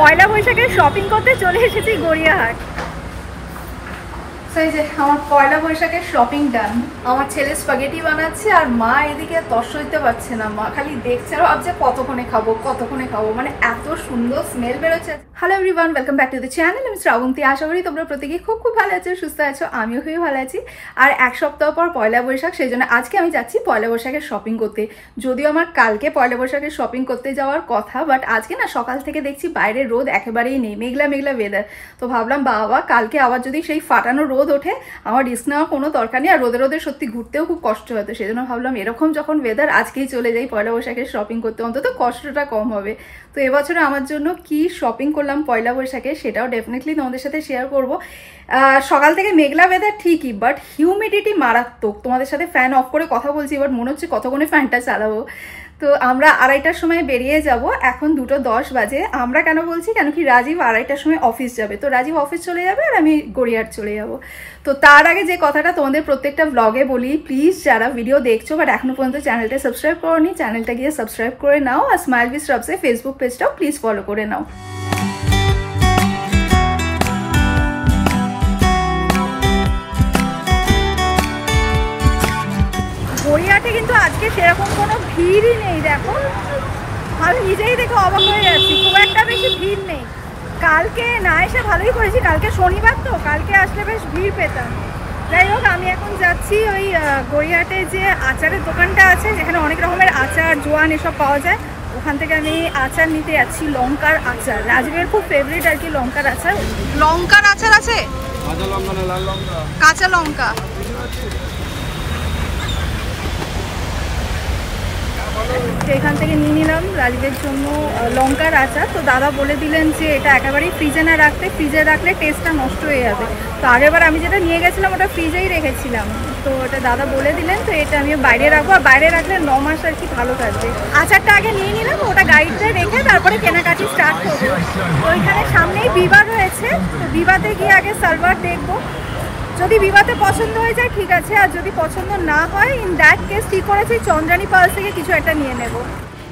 পয়লা বৈশাখে শপিং করতে চলে এসেছি গড়িয়াহাট। সেই যে আমার পয়লা বৈশাখের শপিং ডান। আমার ছেলে স্পাগেটি বানাচ্ছে আর মা এদিকে তস সইতে পারছে না, মা খালি দেখছে আর ভাবছে কতক্ষণে খাবো, মানে এত সুন্দর স্মেল বেরোচ্ছে। Hello everyone, welcome back to the channel. আমি শ্রাবন্তী। আশা করি তোমরা প্রত্যেকেই খুব ভালো আছো, সুস্থ আছো, আমিও খুবই ভালো আছি। আর এক সপ্তাহ পর পয়লা বৈশাখ, সেই জন্য আজকে আমি যাচ্ছি পয়লা বৈশাখের শপিং করতে। যদিও আমার কালকে পয়লা বৈশাখের শপিং করতে যাওয়ার কথা, বাট আজকে না সকাল থেকে দেখছি বাইরে রোদ একেবারেই নেই, মেঘলা ওয়েদার। তো ভাবলাম বাবা কালকে আবার যদি সেই ফাটানো রোদ ওঠে, আমার রিস্ক নেওয়ার কোনো দরকার নেই, আর রোদে সত্যি ঘুরতেও খুব কষ্ট হতো। সেই জন্য ভাবলাম এরকম যখন ওয়েদার, আজকেই চলে যাই পয়লা বৈশাখের শপিং করতে, অন্তত কষ্টটা কম হবে। তো এবছরে আমার জন্য কি শপিং করলাম পয়লা বৈশাখে সেটাও ডেফিনেটলি তোমাদের সাথে শেয়ার করবো। সকাল থেকে মেঘলা ওয়েদার ঠিকই, বাট হিউমিডিটি মারাত্মক। তোমাদের সাথে ফ্যান অফ করে কথা বলছি, বাট মনে হচ্ছে কতক্ষণে ফ্যানটা চালাবো। তো আমরা 2:30টার সময় বেরিয়ে যাব, এখন 2:10 বাজে। আমরা কেন বলছি, কেন কি রাজীব 2:30টার সময় অফিস যাবে, তো রাজীব অফিস চলে যাবে আর আমি গড়িয়াহাট চলে যাব। তো তার আগে যে কথাটা তোমাদের প্রত্যেকটা ব্লগে বলি, প্লিজ যারা ভিডিও দেখছো বাট এখনো পর্যন্ত চ্যানেলটা সাবস্ক্রাইব করোনি, চ্যানেলটা গিয়ে সাবস্ক্রাইব করে নাও, আর স্মাইল উইথ শ্রাবসের ফেসবুক পেজটাও প্লিজ ফলো করে নাও। গড়িয়াহাটে কিন্তু আজকে সেরকম কোনো ভিড়ই নেই, দেখো আমি নিজেই দেখে অবাক হয়ে যাচ্ছি, খুব একটা বেশি ভিড় নেই। কালকে না এসে ভালোই করেছি, কালকে শনিবার তো, কালকে আসলে বেশ ভিড় পেতাম। যাই হোক, আমি এখন যাচ্ছি ওই গড়িয়াহাটে যে আচারের দোকানটা আছে, যেখানে অনেক রকমের আচার, জোয়ান এসব পাওয়া যায়, ওখান থেকে আমি আচার নিতে যাচ্ছি। লঙ্কার আচার, রাজীবের খুব ফেভারিট আর কি লঙ্কার আচার। লঙ্কার আচার আছে, কাঁচা লঙ্কা। এখান থেকে নিয়ে নিলাম রাজীবের জন্য লঙ্কার আচার। তো দাদা বলে দিলেন যে এটা একেবারেই ফ্রিজে না রাখতে, ফ্রিজে রাখলে টেস্টটা নষ্ট হয়ে যাবে। তো আগেরবার আমি যেটা নিয়ে গেছিলাম ওটা ফ্রিজেই রেখেছিলাম, তো ওটা দাদা বলে দিলেন, তো এটা আমি বাইরে রাখবো, আর বাইরে রাখলে 9 মাস আর কি ভালো থাকবে। আচারটা আগে নিয়ে নিলাম, ওটা গাড়িতে রেখে তারপরে কেনাকাটি স্টার্ট করবো। তো ওইখানে সামনেই বিবা রয়েছে, তো বিবাতে গিয়ে আগে সালভার দেখবো। যদি বিবাতে পছন্দ হয়ে যায় ঠিক আছে, আর যদি পছন্দ না হয় ইন দ্যাট কেস ঠিক করেছি চন্দ্রানী পার্স থেকে কিছু একটা নিয়ে নেব।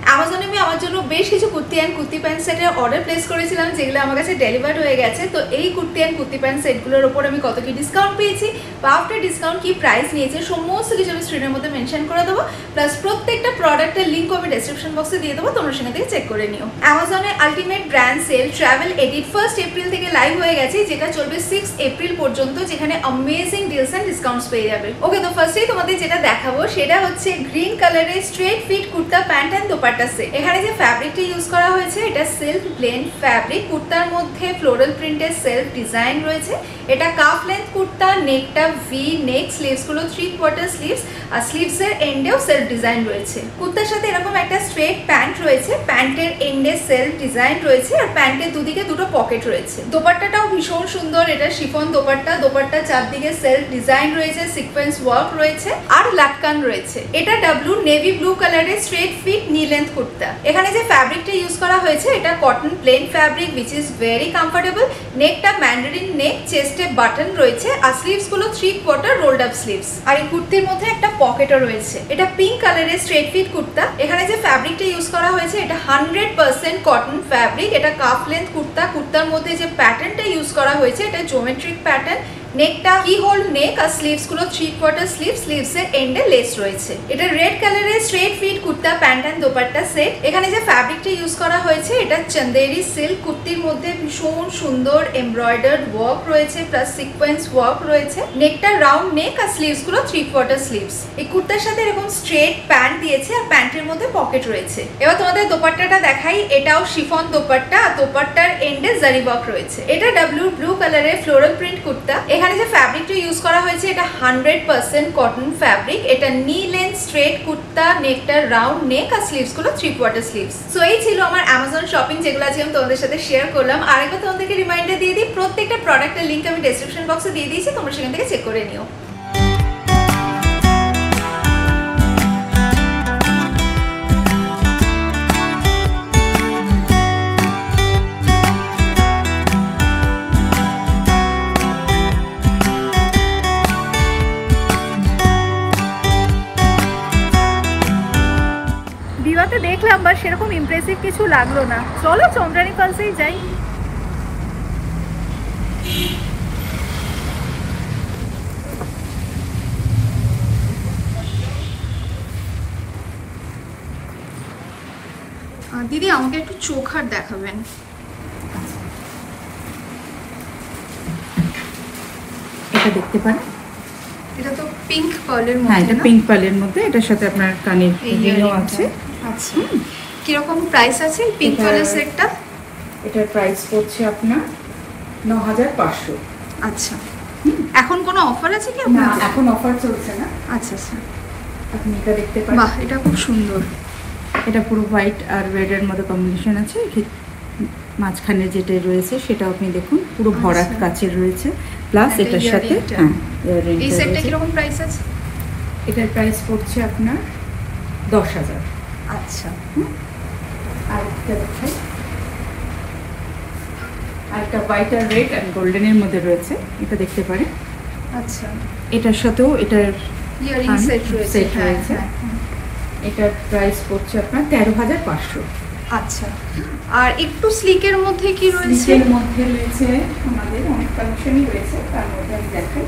অ্যামাজনে আমি আমার জন্য বেশ কিছু কুর্তি অ্যান্ড কুর্তি প্যান্ট সেটের অর্ডার প্লেস করেছিলাম, যেগুলো আমার কাছে ডেলিভার্ড হয়ে গেছে। তো এই কুর্তি অ্যান্ড কুর্তি প্যান্ট সেটগুলোর ওপর আমি কত কি ডিসকাউন্ট পেয়েছি বা আফটার ডিসকাউন্ট কি প্রাইস নিয়েছে, সমস্ত কিছু আমি স্ক্রিনের মধ্যে মেনশন করে দেবো। প্লাস প্রত্যেকটা প্রোডাক্টের লিঙ্ক আমি ডেসক্রিপশন বক্সে দিয়ে দেবো, তোমরা সেখান থেকে চেক করে নিও। অ্যামাজনে ultimate brand sale travel edit 1 April থেকে লাইভ হয়ে গেছে, যেটা চলবে 6 এপ্রিল পর্যন্ত, যেখানে অ্যামেজিং ডিলস অ্যান্ড ডিসকাউন্টস পেয়ে যাবে। ওকে, তো ফার্স্টেই তোমাদের যেটা দেখাবো সেটা হচ্ছে গ্রিন কালারের straight fit kurta pant and dupatta set. এখানে যে ফ্যাব্রিকটা ইউজ করা হয়েছে এটা সেলফ ব্লেন্ড ফ্যাব্রিক। কুর্তার মধ্যে ফ্লোরাল প্রিন্টের সেলফ ডিজাইন রয়েছে। এটা কাফ লেন্থ কুর্তা, নেকটা ভি নেক, স্লিভস গুলো 3/4 স্লিভস, আর স্লিভস এর এন্ডেও সেলফ ডিজাইন রয়েছে। কুর্তার সাথে এরকম একটা স্ট্রেট প্যান্ট রয়েছে, প্যান্টের এন্ডে সেলফ ডিজাইন রয়েছে, আর প্যান্টের দুদিকে দুটো পকেট রয়েছে। দোপাট্টাটাও ভীষণ সুন্দর, এটা শিফন দোপাট্টা। দোপাট্টার চারদিকে সেলফ ডিজাইন রয়েছে, সিকোয়েন্স ওয়ার্ক রয়েছে, আর লাটকান রয়েছে। এটা ডাব্লু নেভি ব্লু কালারের straight fit knee length kurta. এখানে যে ফ্যাব্রিকটা ইউজ করা হয়েছে এটা cotton plain fabric, which is very comfortable. নেকটা ম্যান্ডারিন নেক, চেস্টে বাটন রয়েছে, আর স্লিভস গুলো 3/4 রোলড আপ স্লিভস, আর এই কুর্তির মধ্যে একটা পকেটও রয়েছে। এটা পিঙ্ক কালারের স্ট্রেট ফিট কুর্তা। এখানে যে ফ্যাব্রিকটা ইউজ করা হয়েছে এটা 100% কটন ফ্যাব্রিক। এটা কাফ লেন্থ কুর্তা। কুর্তার মধ্যে যে প্যাটার্নটা ইউজ করা হয়েছে এটা জিওমেট্রিক প্যাটার্ন। নেকটা কি হোল নেক, আর স্লিভস গুলো 3/4 স্লিভ, স্লিভস এর এন্ডে লেস রয়েছে। এটা রেড কালারের straight fit kurta pant and dupatta set. এখানে যে ফ্যাব্রিকটা ইউজ করা হয়েছে এটা চন্দেরি সিল্ক। কুর্তির মধ্যে ভীষণ সুন্দর এমব্রয়ডার্ড ওয়ার্ক রয়েছে, প্লাস সিকোয়েন্স ওয়ার্ক রয়েছে। নেকটা রাউন্ড নেক, আর স্লিভস গুলো 3/4 স্লিভস। এই কুর্তার সাথে এরকম স্ট্রেট প্যান্ট দিয়েছে, আর প্যান্টের মধ্যে পকেট রয়েছে। এবার তোমাদের দোপাট্টাটা দেখাই, এটাও শিফন দোপাট্টা, আর দোপাট্টার এন্ডে জারি ওয়ার্ক রয়েছে। এটা ডাব্লু ব্লু কালারের ফ্লোরাল প্রিন্ট কুর্তা। এখানে যে ফ্যাব্রিকটা ইউজ করা হয়েছে এটা 100% কটন ফ্যাব্রিক। এটা নি লেন্থ স্ট্রেট কুর্তা, নেকটা রাউন্ড নেক, আর স্লিভস গুলো 3/4 স্লিভস। সো এই ছিল আমার অ্যামাজন শপিং, যেগুলো আজকে আমি তোমাদের সাথে শেয়ার করলাম। আরেকবার তোমাদেরকে রিমাইন্ডার দিয়ে দিই, প্রত্যেকটা প্রোডাক্টের লিঙ্ক আমি ডেসক্রিপশন বক্সে দিয়ে দিয়েছি, তোমরা সেখান থেকে চেক করে নিও। দেখলাম বা সেরকম ইমপ্রেসিভ কিছু লাগলো না, চলো চন্দ্রানী পালসেই যাই। দিদি আমাকে একটু চোখার দেখাবেন। এটা দেখতে পারেন, এটা তো পিঙ্ক পার্লের মধ্যে। হ্যাঁ, এটা পিঙ্ক পার্লের মধ্যে, এটার সাথে আপনার কানের রিংও আছে। আচ্ছা, কিরকম প্রাইস আছে এই পিঙ্ক পার্লের সেটটা? এটার প্রাইস পড়ছে আপনার 9500। আচ্ছা, এখন কোনো অফার আছে কি? না, এখন অফার চলছে না। আচ্ছা আচ্ছা, আপনি এটা দেখতে পারেন। বাহ, এটা খুব সুন্দর। এটা পুরো হোয়াইট আর রেড এর মধ্যে কম্বিনেশন আছে। মাঝখানে যেটা রয়েছে সেটা আপনি দেখুন, পুরো ভরাট কাচের রয়েছে, প্লাস এটার সাথে হ্যাঁ ইয়াররিংটা। এই সেটটা কি রকম প্রাইস আছে? এটার প্রাইস পড়ছে আপনার 10000। আচ্ছা, আর একটা দেখাই, আর একটা হোয়াইট আর রেড এন্ড গোল্ডেনের মধ্যে রয়েছে, এটা দেখতে পারেন। আচ্ছা, এটার সাথেও এটার ইয়ারিং সেট রয়েছে। এটার প্রাইস পড়ছে আপনার 13500। আচ্ছা, আর একটু স্লিকের মধ্যে কি রয়েছে? স্লিকের মধ্যে রয়েছে আমাদের অনেক কালেকশনই রয়েছে, তার মধ্যে আমি দেখাই।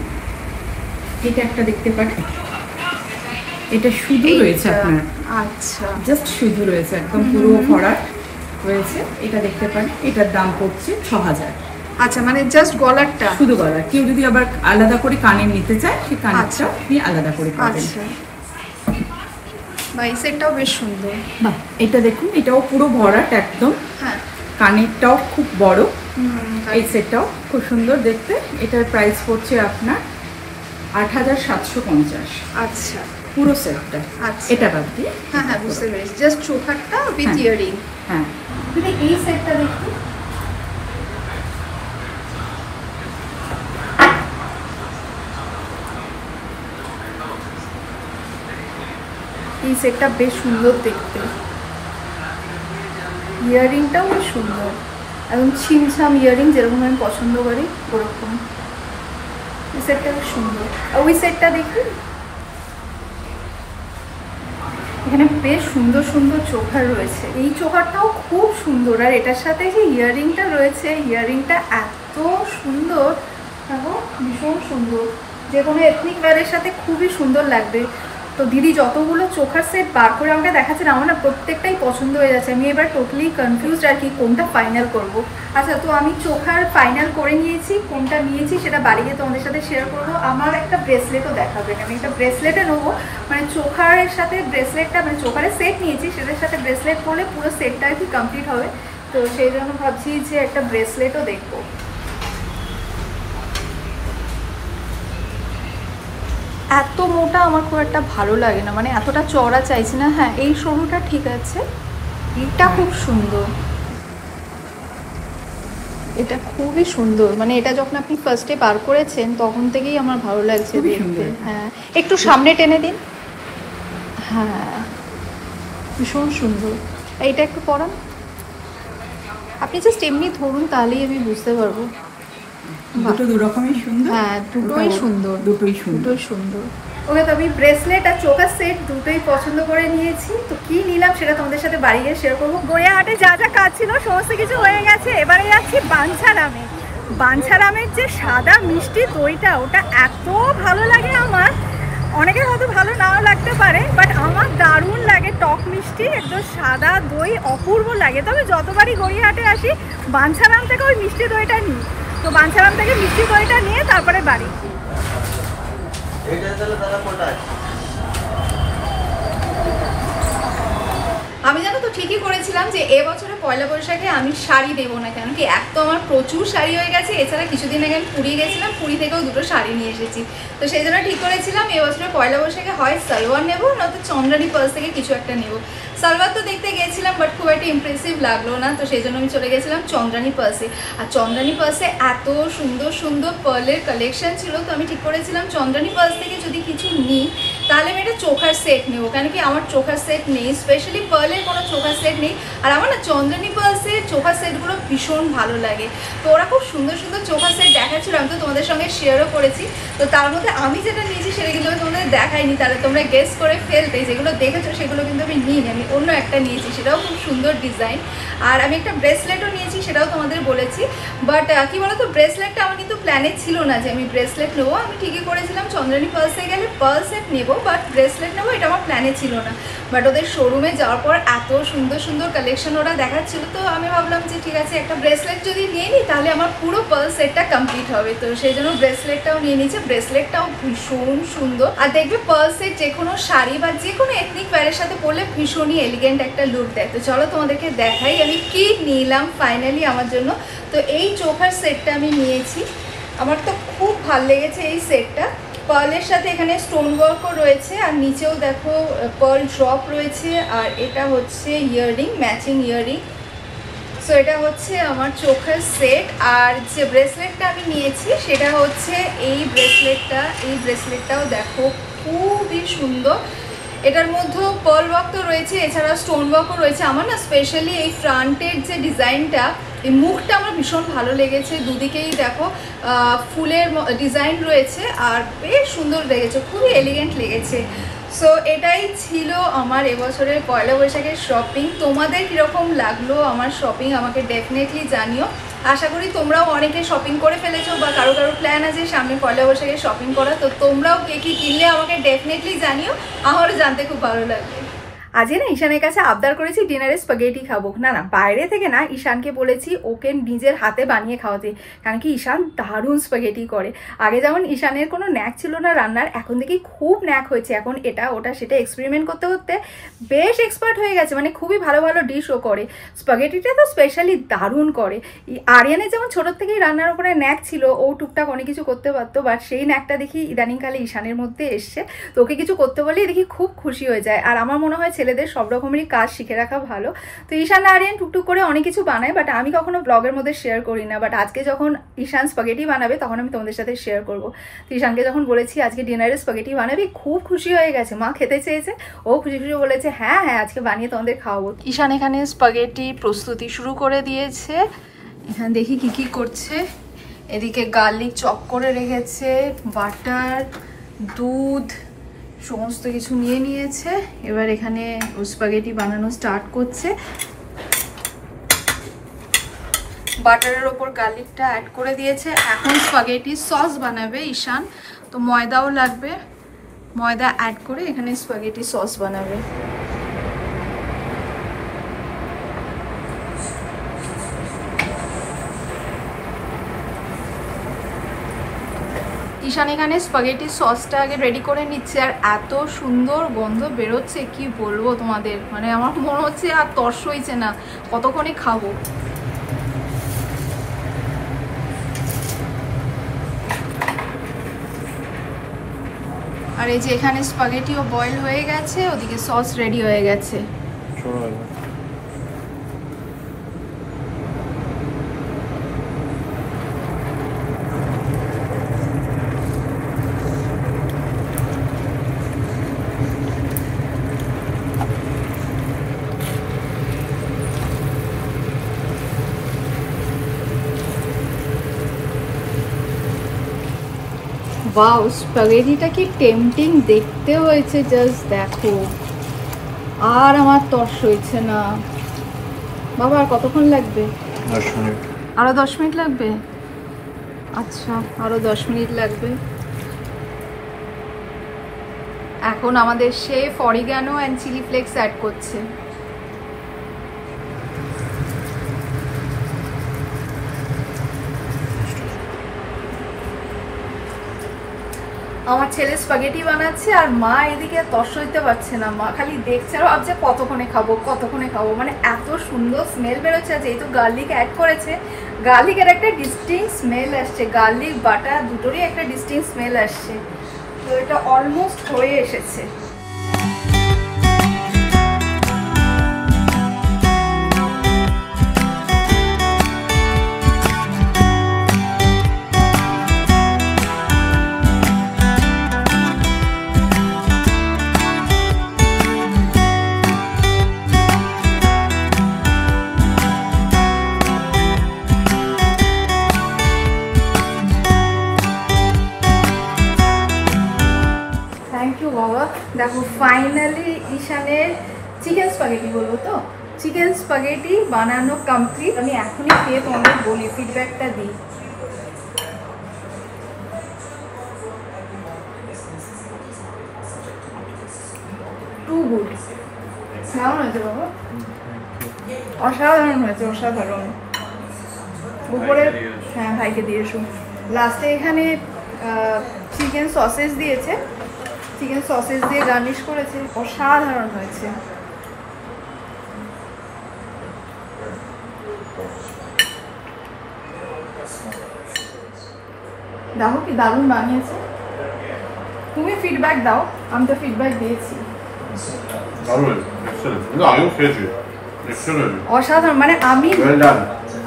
এটা একটা দেখতে পারেন, এটা শুধু রয়েছে আপনার। আচ্ছা, জাস্ট শুধু রয়েছে, একদম পুরো ভরাট রয়েছে। এটা দেখতে পারেন, এটার দাম পড়ছে 6000। আচ্ছা, মানে জাস্ট গলারটা, শুধু গলার। কেউ যদি আবার আলাদা করে কানের নিতে চায়, সেই কানেরটা আপনি আলাদা করে পাবেন। আচ্ছা, এই সেটটাও বেশ সুন্দর। বাহ, এটা দেখুন, এটাও পুরো ভরাট একদম। হ্যাঁ, কানেরটাও খুব বড়। এই সেটটাও খুব সুন্দর দেখতে। এটার প্রাইস পড়ছে আপনার 8750। আচ্ছা, পুরো সেটটা। আচ্ছা, এটা বাদ দিয়ে। হ্যাঁ হ্যাঁ, বুঝতে পেরেছি, জাস্ট চোখারটা উইথ ইয়ারিং। হ্যাঁ, এই সেটটা দেখুন, এই সেটটা বেশ সুন্দর দেখতে। ইয়ারিংটাও বেশ সুন্দর, একদম ছিমছাম ইয়ারিং, যেরকম আমি পছন্দ করি ওরকম। এই সেটটা বেশ সুন্দর। আর ওই সেটটা দেখুন, এখানে বেশ সুন্দর সুন্দর চোখার রয়েছে। এই চোখারটাও খুব সুন্দর, আর এটার সাথে যে ইয়ারিংটা রয়েছে, ইয়ারিংটা এত সুন্দর এবং ভীষণ সুন্দর, যে কোনো এথনিক ওয়্যারের সাথে খুবই সুন্দর লাগবে। তো দিদি যতগুলো চোখার সেট বার করে আমাকে দেখাচ্ছেন, আমার না প্রত্যেকটাই পছন্দ হয়ে যাচ্ছে। আমি এবার টোটালি কনফিউজড আর কি, কোনটা ফাইনাল করব। আচ্ছা, তো আমি চোখার ফাইনাল করে নিয়েছি, কোনটা নিয়েছি সেটা বাড়ি গিয়ে তোমাদের সাথে শেয়ার করবো। আমার একটা ব্রেসলেটও দেখাবেন, আমি একটা ব্রেসলেটে নেবো, মানে চোখারের সাথে ব্রেসলেটটা, মানে চোখারের সেট নিয়েছি, সেটার সাথে ব্রেসলেট করলে পুরো সেটটা আর কি কমপ্লিট হবে। তো সেই জন্য ভাবছি যে একটা ব্রেসলেটও দেখবো। এত মোটা আমার খুব একটা ভালো লাগে না, মানে এতটা চওড়া চাইছি না। হ্যাঁ, এই সরুটা ঠিক আছে, এটা খুব সুন্দর, এটা খুবই সুন্দর। মানে এটা যখন আপনি ফার্স্টে বার করেছেন তখন থেকেই আমার ভালো লাগছে দেখতে। হ্যাঁ, একটু সামনে টেনে দিন। হ্যাঁ, ভীষণ সুন্দর। এইটা একটু পরান, আপনি জাস্ট এমনি ধরুন, তাহলেই আমি বুঝতে পারবো। দুটো দু রকমই সুন্দর। হ্যাঁ, দুটোই সুন্দর, দুটোই সুন্দর। ওকে, তো আমি ব্রেসলেট আর চোকার সেট দুটোই পছন্দ করে নিয়েছি। তো কি নিলাম সেটা তোমাদের সাথে বাড়ি গিয়ে শেয়ার করবো। গড়িয়াহাটে যা যা কাজ ছিল সমস্ত কিছু হয়ে গেছে। এবারে যাচ্ছি বাঞ্ছারামে। বাঞ্ছারামের যে সাদা মিষ্টি দইটা, ওটা এত ভালো লাগে আমার। অনেকের হয়তো ভালো নাও লাগতে পারে, বাট আমার দারুণ লাগে। টক মিষ্টি একদম সাদা দই অপূর্ব লাগে। তবে যতবারই গড়িয়াহাটে আসি, বাঞ্ছারাম থেকে ওই মিষ্টি দইটা নিই। তো বাঞ্ছারাম থেকে মিষ্টি দইটা নিয়ে তারপরে বাড়ি। আমি জানো তো ঠিকই করেছিলাম যে এবছরে পয়লা বৈশাখে আমি শাড়ি দেবো না, কেন কি এক তো আমার প্রচুর শাড়ি হয়ে গেছে, এছাড়া কিছুদিন আগে আমি পুরী গেছিলাম, পুরী থেকেও দুটো শাড়ি নিয়ে এসেছি। তো সেই জন্য ঠিক করেছিলাম এবছরে পয়লা বৈশাখে হয় সালোয়ার নেবো, নয়তো চন্দ্রানী পার্স থেকে কিছু একটা নেবো। সালোয়ার তো দেখতে গেছিলাম, বাট খুব একটা ইমপ্রেসিভ লাগলো না, তো সেই জন্য আমি চলে গেছিলাম চন্দ্রানী পার্সে। আর চন্দ্রানী পার্সে এত সুন্দর সুন্দর পার্লের কালেকশন ছিল, তো আমি ঠিক করেছিলাম চন্দ্রানী পার্স থেকে যদি কিছু নিই তাহলে আমি একটা চোখার সেট নেবো, কেন কি আমার চোখার সেট নেই, স্পেশালি পার্লের কোনো চোখার সেট নেই। আর আমার না চন্দ্রনী পার্লসের চোখার সেটগুলো ভীষণ ভালো লাগে। তো ওরা খুব সুন্দর সুন্দর চোখার সেট দেখাচ্ছিল, আমি তো তোমাদের সঙ্গে শেয়ারও করেছি। তো তার মধ্যে আমি যেটা নিয়েছি সেটা কিন্তু আমি তোমাদের দেখাইনি, তাহলে তোমরা গেস করে ফেলতে। যেগুলো দেখেছো সেগুলো কিন্তু আমি নিইনি, আমি অন্য একটা নিয়েছি, সেটাও খুব সুন্দর ডিজাইন। আর আমি একটা ব্রেসলেটও নিয়েছি, সেটাও তোমাদের বলেছি। বাট কি বলতো, ব্রেসলেটটা আমার কিন্তু প্ল্যানে ছিল না যে আমি ব্রেসলেট নেবো। আমি ঠিকই করেছিলাম চন্দ্রনী পার্লসে গেলে পার্ল সেট নেবো, বাট ব্রেসলেট নেবো এটা আমার প্ল্যানে ছিল না। বাট ওদের শোরুমে যাওয়ার পর এত সুন্দর সুন্দর কালেকশন ওরা দেখাচ্ছিল, তো আমি ভাবলাম যে ঠিক আছে একটা ব্রেসলেট যদি নিয়ে নিই তাহলে আমার পুরো পার্ল সেটটা কমপ্লিট হবে। তো সেই জন্য ব্রেসলেটটাও নিয়ে নিয়েছে। ব্রেসলেটটাও ভীষণ সুন্দর, আর দেখবে পার্ল সেট যে কোনো শাড়ি বা যে কোনো এথনিক ওয়্যারের সাথে পরলে ভীষণই এলিগেন্ট একটা লুক দেয়। তো চলো তোমাদেরকে দেখাই আমি কি নিলাম ফাইনালি আমার জন্য। তো এই চোখার সেটটা আমি নিয়েছি, আমার তো খুব ভালো লেগেছে এই সেটটা। পার্লের সাথে এখানে স্টোন ওয়ার্কও রয়েছে, আর নিচেও দেখো পার্ল ড্রপ রয়েছে, আর এটা হচ্ছে ইয়াররিং, ম্যাচিং ইয়াররিং। সো এটা হচ্ছে আমার চোখের সেট। আর যে ব্রেসলেটটা আমি নিয়েছি সেটা হচ্ছে এই ব্রেসলেটটা। এই ব্রেসলেটটাও দেখো খুবই সুন্দর, এটার মধ্যেও পার্ল ওয়ার্ক তো রয়েছে, এছাড়া স্টোন ওয়ার্কও রয়েছে। আমার না স্পেশালি এই ফ্রন্টের যে ডিজাইনটা, এই মুখটা আমার ভীষণ ভালো লেগেছে। দুদিকেই দেখো ফুলের ডিজাইন রয়েছে, আর বেশ সুন্দর লেগেছে, খুবই এলিগেন্ট লেগেছে। সো এটাই ছিল আমার এবছরের পয়লা বৈশাখের শপিং। তোমাদের কীরকম লাগলো আমার শপিং আমাকে ডেফিনেটলি জানিও। আশা করি তোমরাও অনেকে শপিং করে ফেলেছো, বা কারো কারো প্ল্যান আছে সামনে পয়লা বৈশাখে শপিং করা। তো তোমরাও কে কী কিনলে আমাকে ডেফিনেটলি জানিও, আমারও জানতে খুব ভালো লাগবে। আজকে না ঈশানের কাছে আবদার করেছি ডিনারে স্পাগেটি খাবো। না না, বাইরে থেকে না, ঈশানকে বলেছি ওকে নিজের হাতে বানিয়ে খাওয়াতে, কারণ কি ঈশান দারুণ স্পাগেটি করে। আগে যেমন ঈশানের কোনো ন্যাক ছিল না রান্নার, এখন দেখি খুব ন্যাক হয়েছে। এখন এটা ওটা সেটা এক্সপেরিমেন্ট করতে করতে বেশ এক্সপার্ট হয়ে গেছে, মানে খুবই ভালো ভালো ডিশও করে। স্পাগেটিটা তো স্পেশালি দারুণ করে। আরিয়ানের যেমন ছোটোর থেকেই রান্নার উপরে ন্যাক ছিল, ও টুকটাক অনেক কিছু করতে পারতো, বাট সেই ন্যাকটা দেখি ইদানিংকালে ঈশানের মধ্যে এসছে। তো ওকে কিছু করতে বলেই দেখি খুব খুশি হয়ে যায়। আর আমার মনে হয় ছেলেদের সব রকমেরই কাজ শিখে রাখা ভালো। তো ঈশান আরিয়ান টুকটুক করে অনেক কিছু বানায়, বাট আমি কখনো ব্লগের মধ্যে শেয়ার করি না। বাট আজকে যখন ঈশান স্পাগেটি বানাবে তখন আমি তোমাদের সাথে শেয়ার করবো। তো ঈশানকে যখন বলেছি আজকে ডিনারে স্পাগেটি বানাবি, খুব খুশি হয়ে গেছে। মা খেতে চেয়েছে, ও খুশি খুশি বলেছে হ্যাঁ হ্যাঁ আজকে বানিয়ে তোমাদের খাওয়াবো। ঈশান এখানে স্পাগেটি প্রস্তুতি শুরু করে দিয়েছে। এখানে দেখি কি কি করছে। এদিকে গার্লিক চপ করে রেখেছে, বাটার, দুধ, সমস্ত কিছু নিয়ে নিয়েছে। এবার এখানে স্পাগেটি বানানো স্টার্ট করছে। বাটারের ওপর গার্লিকটা অ্যাড করে দিয়েছে। এখন স্পাগেটি সস বানাবে ঈশান, তো ময়দাও লাগবে, ময়দা অ্যাড করে এখানে স্পাগেটি সস বানাবে। ঈশান এখানে স্পাগেটি সসটা আগে রেডি করে নিচ্ছে, আর এত সুন্দর গন্ধ বেরোচ্ছে কি বলবো তোমাদের, মানে আমার মনে হচ্ছে আর তর্স হয়েছে না, কতক্ষণে খাবো। আর এই যে এখানে স্পাগেটিও বয়েল হয়ে গেছে, ওদিকে সস রেডি হয়ে গেছে। ওয়াও, স্পাগেটিটা কি টেম্পটিং দেখতে হয়েছে, জাস্ট দেখো। আর আমার তর্স হয়েছে না বাবা। আর কতক্ষণ লাগবে? 10 মিনিট। আরো 10 মিনিট লাগবে? আচ্ছা, আরো 10 মিনিট লাগবে। এখন আমাদের chef oregano and chilli flakes add করছে। আমার ছেলে স্পাগেটি বানাচ্ছে, আর মা এদিকে তর্স হইতে পারছে না। মা খালি দেখছে আর ভাবছে কতক্ষণে খাবো কতক্ষণে খাবো, মানে এত সুন্দর স্মেল বেরোচ্ছে। যেহেতু গার্লিক অ্যাড করেছে, গার্লিকের একটা ডিস্টিংক্ট স্মেল আসছে, গার্লিক বাটার দুটোরই একটা ডিস্টিংক্ট স্মেল আসছে। তো এটা অলমোস্ট হয়ে এসেছে। ফাইনালি ঈশানের চিকেন স্পাগেটি বলবো তো, চিকেন স্পাগেটি বানানো কমপ্লিট। আমি এখনই খেয়ে তোমাদের বলি, ফিডব্যাকটা দিই। Too good. কেমন হয়েছে বাবা? অসাধারণ হয়েছে, অসাধারণ। উপরে হ্যাঁ ভাইকে দিয়ে এসো। লাস্টে এখানে চিকেন সসেজ দিয়েছে, চিকেন সসেজ দিয়ে গার্নিশ করেছে, অসাধারণ হয়েছে। দেখো কি দারুণ বানিয়েছে। তুমি ফিডব্যাক দাও, আমি তো ফিডব্যাক দিয়েছি। অসাধারণ, মানে আমি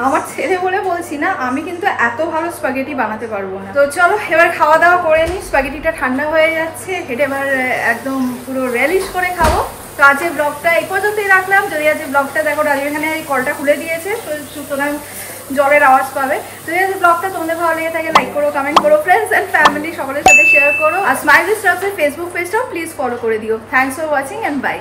আমার ছেলে বলে বলছি না, আমি কিন্তু এত ভালো স্পাগেটি বানাতে পারবো না। তো চলো এবার খাওয়া দাওয়া করে নিই, স্পাগেটিটা ঠান্ডা হয়ে যাচ্ছে, হেঁটে এবার একদম পুরো রেলিশ করে খাবো। তো আজকের ব্লগটা এই পর্যন্তই রাখলাম। যদি আজকে ব্লগটা দেখো, রাজীব এখানে এই কলটা খুলে দিয়েছে, তো সুতরাং জলের আওয়াজ পাবে। তো এই ব্লগটা তোমাদের ভালো লেগে থাকে লাইক করো, কমেন্ট করো, ফ্রেন্ডস অ্যান্ড ফ্যামিলি সকলের সাথে শেয়ার করো। আর স্মাইল উইথ স্টাফসের ফেসবুক পেজটাও প্লিজ ফলো করে দিও। Thanks for watching and by.